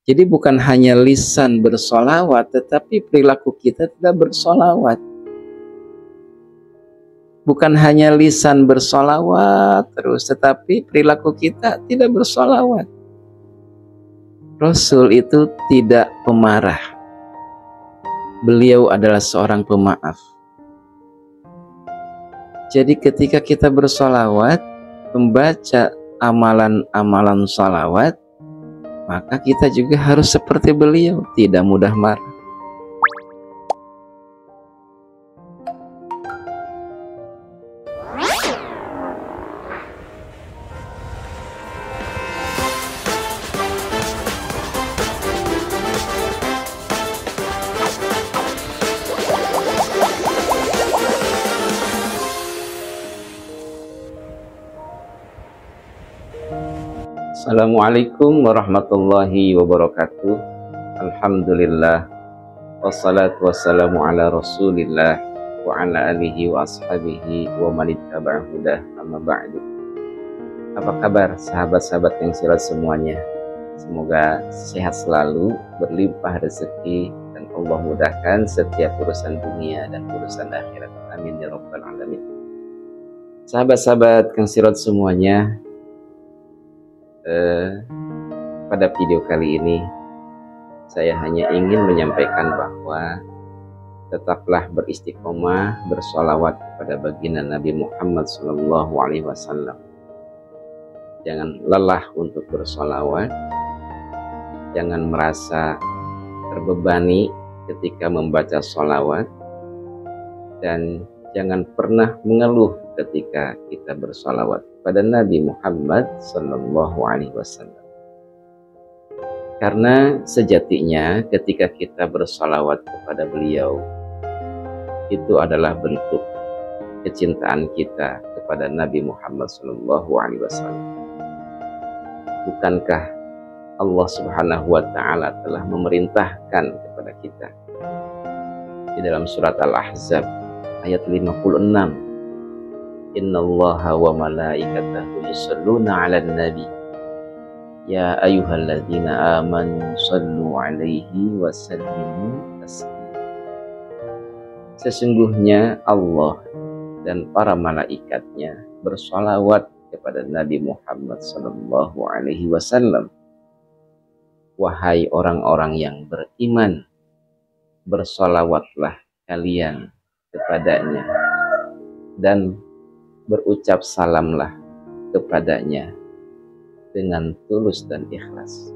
Jadi bukan hanya lisan bersolawat, tetapi perilaku kita tidak bersolawat. Bukan hanya lisan bersolawat terus, tetapi perilaku kita tidak bersolawat. Rasul itu tidak pemarah. Beliau adalah seorang pemaaf. Jadi ketika kita bersolawat, membaca amalan-amalan solawat, maka kita juga harus seperti beliau, tidak mudah marah. Assalamualaikum warahmatullahi wabarakatuh. Alhamdulillah, wassalatu wassalamu ala rasulillah wa ala alihi wa ashabihi wa manittaba'a hudah, amma ba'du. Apa kabar sahabat-sahabat yang sirat semuanya? Semoga sehat selalu, berlimpah rezeki, dan Allah mudahkan setiap urusan dunia dan urusan akhirat. Amin ya rabbal alamin. Sahabat-sahabat yang sirat semuanya, pada video kali ini saya hanya ingin menyampaikan bahwa tetaplah beristiqomah bersolawat kepada baginda Nabi Muhammad SAW. Jangan lelah untuk bersolawat, jangan merasa terbebani ketika membaca solawat, dan jangan pernah mengeluh ketika kita bersolawat pada Nabi Muhammad SAW. Karena sejatinya ketika kita bersolawat kepada beliau, itu adalah bentuk kecintaan kita kepada Nabi Muhammad SAW. Bukankah Allah Subhanahu wa Ta'ala telah memerintahkan kepada kita di dalam surat Al-Ahzab ayat 56, Innallaha wa malaikatahu yusholluna 'alan nabi ya ayyuhalladzina amanu shallu 'alaihi wa sallimu taslima. Sesungguhnya Allah dan para malaikatnya bersolawat kepada Nabi Muhammad SAW. Wahai orang-orang yang beriman, bersolawatlah kalian kepadanya dan berucap salamlah kepadanya dengan tulus dan ikhlas.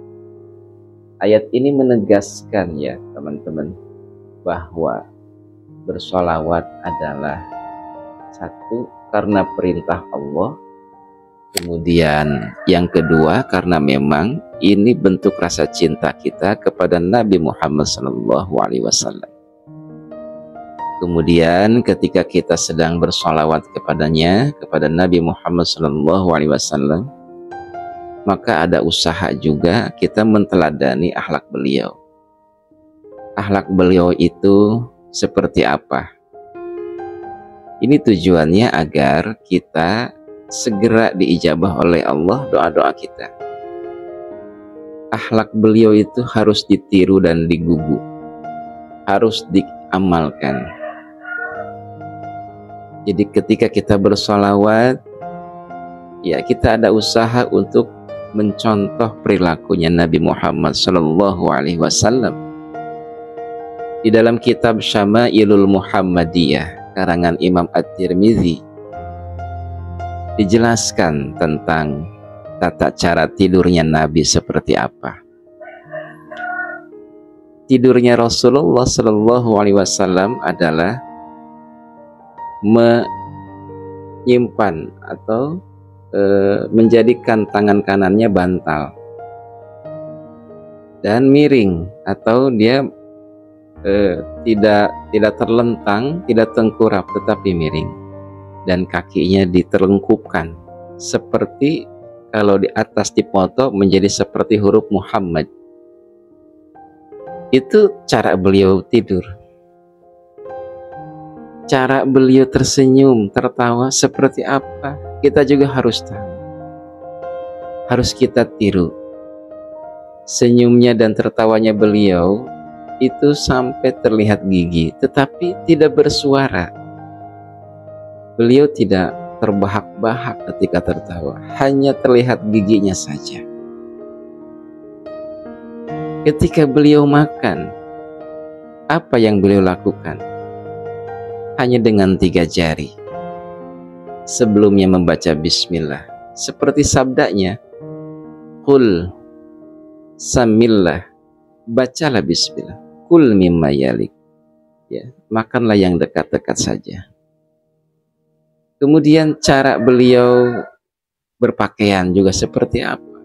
Ayat ini menegaskan ya teman-teman, bahwa bersolawat adalah satu, karena perintah Allah, kemudian yang kedua karena memang ini bentuk rasa cinta kita kepada Nabi Muhammad SAW. Kemudian ketika kita sedang bersolawat kepadanya, kepada Nabi Muhammad SAW, maka ada usaha juga kita menteladani akhlak beliau. Akhlak beliau itu seperti apa? Ini tujuannya agar kita segera diijabah oleh Allah doa-doa kita. Akhlak beliau itu harus ditiru dan digugu, harus diamalkan. Jadi ketika kita bersolawat, ya kita ada usaha untuk mencontoh perilakunya Nabi Muhammad SAW. Di dalam kitab Syama'ilul Muhammadiyah karangan Imam At-Tirmidzi dijelaskan tentang tata cara tidurnya Nabi seperti apa. Tidurnya Rasulullah SAW adalah menyimpan atau menjadikan tangan kanannya bantal dan miring, atau dia tidak terlentang, tidak tengkurap, tetapi miring, dan kakinya diterlengkupkan seperti kalau di atas dipoto menjadi seperti huruf Muhammad. Itu cara beliau tidur. Cara beliau tersenyum, tertawa seperti apa, kita juga harus tahu. Harus kita tiru. senyumnya dan tertawanya beliau itu sampai terlihat gigi, tetapi tidak bersuara. Beliau tidak terbahak-bahak ketika tertawa, hanya terlihat giginya saja. Ketika beliau makan, apa yang beliau lakukan? Hanya dengan 3 jari. Sebelumnya membaca bismillah, seperti sabdanya, Qul samillah, bacalah bismillah, Kul mimma yalik, ya, makanlah yang dekat-dekat saja. Kemudian cara beliau berpakaian juga seperti apa?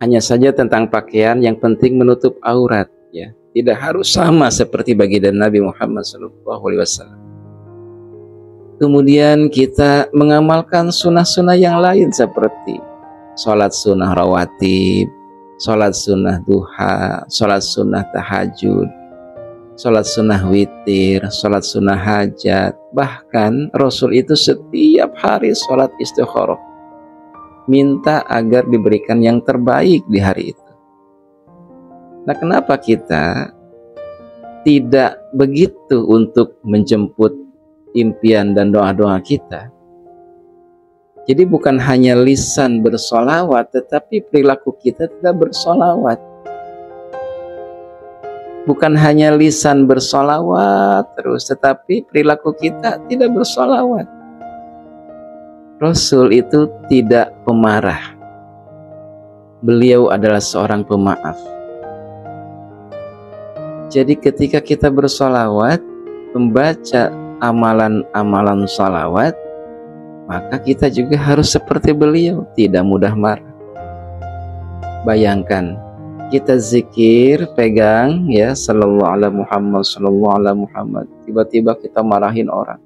Hanya saja tentang pakaian yang penting menutup aurat, ya. Tidak harus sama seperti baginda Nabi Muhammad SAW. Kemudian kita mengamalkan sunnah-sunnah yang lain seperti sholat sunnah rawatib, sholat sunnah duha, sholat sunnah tahajud, sholat sunnah witir, sholat sunnah hajat. Bahkan Rasul itu setiap hari sholat istikharah, minta agar diberikan yang terbaik di hari itu. Nah, kenapa kita tidak begitu untuk menjemput impian dan doa-doa kita? Jadi bukan hanya lisan bersolawat, tetapi perilaku kita tidak bersolawat. Bukan hanya lisan bersolawat terus, tetapi perilaku kita tidak bersolawat. Rasul itu tidak pemarah. Beliau adalah seorang pemaaf. Jadi ketika kita bersolawat, membaca amalan-amalan salawat, maka kita juga harus seperti beliau, tidak mudah marah. Bayangkan, kita zikir, pegang ya, sallallahu ala Muhammad, sallallahu ala Muhammad, tiba-tiba kita marahin orang.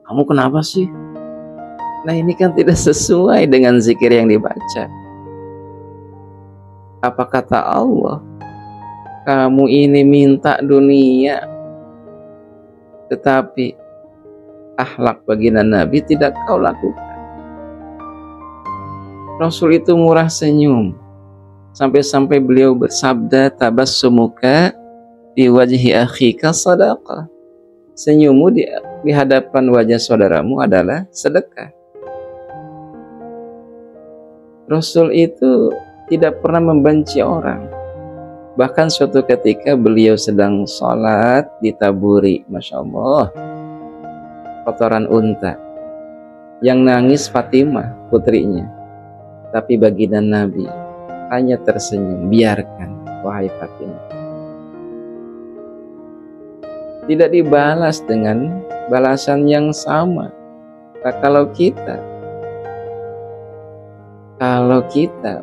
Kamu kenapa sih? Nah, ini kan tidak sesuai dengan zikir yang dibaca. Apa kata Allah? Kamu ini minta dunia, tetapi akhlak baginda Nabi tidak kau lakukan. Rasul itu murah senyum, sampai-sampai beliau bersabda, tabassumuka fi wajhi akhika sadaqah. Senyummu di hadapan wajah saudaramu adalah sedekah. Rasul itu tidak pernah membenci orang. Bahkan suatu ketika beliau sedang sholat ditaburi, Masya Allah, kotoran unta. Yang nangis Fatimah, putrinya. Tapi baginda Nabi hanya tersenyum, biarkan, wahai Fatimah. Tidak dibalas dengan balasan yang sama. Nah, kalau kita,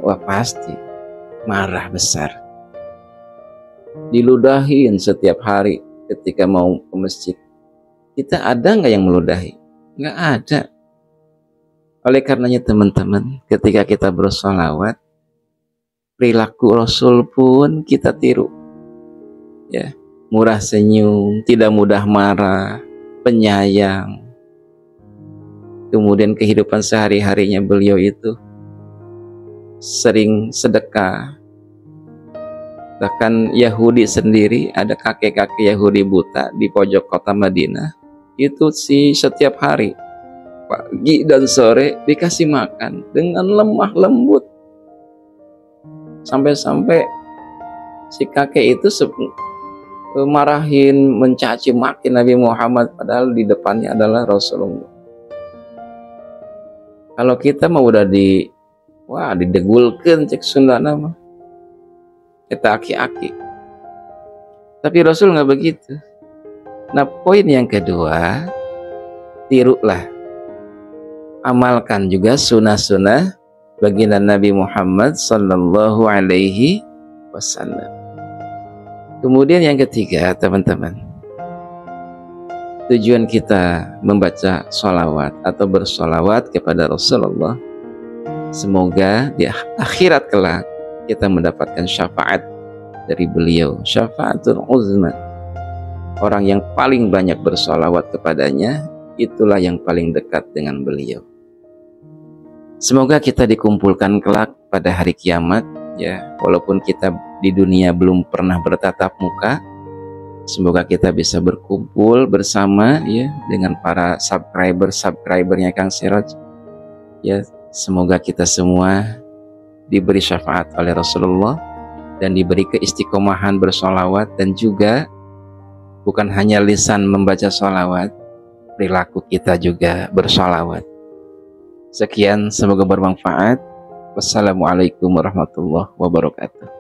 wah pasti marah besar. Diludahin setiap hari ketika mau ke masjid. Kita ada nggak yang meludahi? Nggak ada. Oleh karenanya teman-teman, ketika kita bersolawat, perilaku Rasul pun kita tiru. Ya, murah senyum, tidak mudah marah, penyayang. Kemudian kehidupan sehari-harinya beliau itu sering sedekah. Bahkan Yahudi sendiri, ada kakek-kakek Yahudi buta di pojok kota Madinah, itu setiap hari pagi dan sore dikasih makan dengan lemah lembut, sampai-sampai si kakek itu marahin, mencaci maki Nabi Muhammad, padahal di depannya adalah Rasulullah. Kalau kita mau udah didegulkan cek Sunda nama, kita aki-aki. Tapi Rasul nggak begitu. Nah, poin yang kedua, tirulah, amalkan juga sunnah-sunnah baginda Nabi Muhammad sallallahu alaihi wasallam. Kemudian yang ketiga, teman-teman, tujuan kita membaca sholawat atau bersolawat kepada Rasulullah, semoga di akhirat kelak kita mendapatkan syafaat dari beliau, syafaatul uzma. Orang yang paling banyak bersolawat kepadanya, itulah yang paling dekat dengan beliau. Semoga kita dikumpulkan kelak pada hari kiamat ya, walaupun kita di dunia belum pernah bertatap muka, semoga kita bisa berkumpul bersama ya dengan para subscribernya Kang Siraj. Ya, semoga kita semua diberi syafaat oleh Rasulullah dan diberi keistiqomahan bersolawat, dan juga bukan hanya lisan membaca solawat, perilaku kita juga bersolawat. Sekian, semoga bermanfaat. Wassalamualaikum warahmatullahi wabarakatuh.